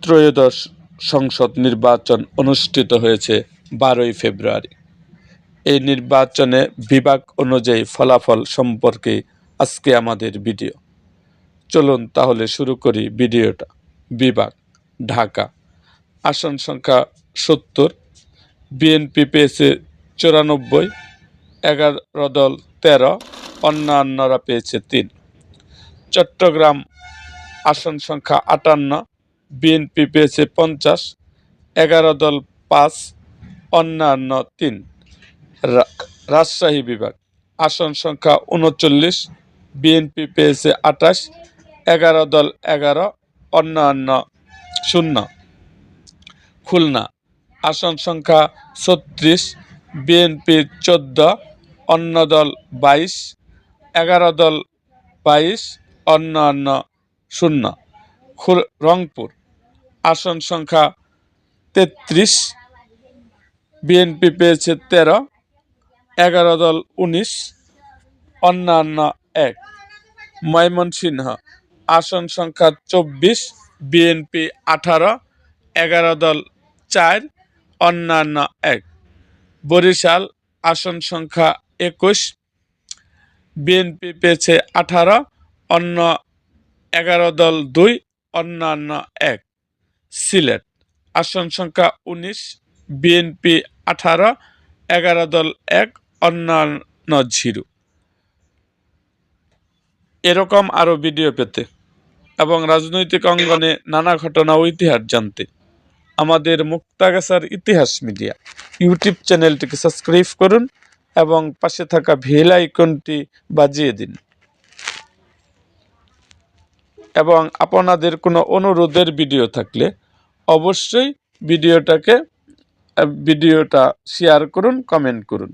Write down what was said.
ত্রয়োদশ সংসদ নির্বাচন অনুষ্ঠিত হয়েছে 12ই ফেব্রুয়ারি। এই নির্বাচনে বিভাগ অনুযায়ী ফলাফল সম্পর্কে আজকে আমাদের ভিডিও। চলুন তাহলে শুরু করি ভিডিওটা। বিভাগ: ঢাকা। আসন সংখ্যা 70। বিএনপি পেয়েছে 94, 11 দল 13, অন্যান্যরা পেয়েছে 3। চট্টগ্রাম আসন সংখ্যা 58, বিএনপি পেয়েছে 50, 11 দল 5, অন্যান্য 3। রাজশাহী বিভাগ আসন সংখ্যা 39, বিএনপি পেয়েছে 28, 11 দল 11, অন্যান্য 0। খুলনা আসন সংখ্যা 36, বিএনপি 14, অন্য দল 22, 11 দল 22, অন্যান্য 0। রংপুর আসন সংখ্যা 33, বিএনপি পেয়েছে 13, 11 দল 19, অন্যান্য 1। ময়মনসিংহ আসন সংখ্যা 24, বিএনপি 18, 11 দল 4, অন্যান্য 1। বরিশাল আসন সংখ্যা 21, বিএনপি পেয়েছে 18, অন্য 11 দল 2, অন্যান্য 1। সিলেট আসন সংখ্যা 19, বিএনপি 18, 11 দল 1, অন্যান্য 0। এরকম আরও ভিডিও পেতে এবং রাজনৈতিক অঙ্গনে নানা ঘটনা ও ইতিহাস জানতে আমাদের মুক্তাগাছার ইতিহাস মিডিয়া ইউটিউব চ্যানেলটিকে সাবস্ক্রাইব করুন এবং পাশে থাকা বেল আইকনটি বাজিয়ে দিন। এবং আপনাদের কোনো অনুরোধের ভিডিও থাকলে অবশ্যই ভিডিওটা শেয়ার করুন, কমেন্ট করুন।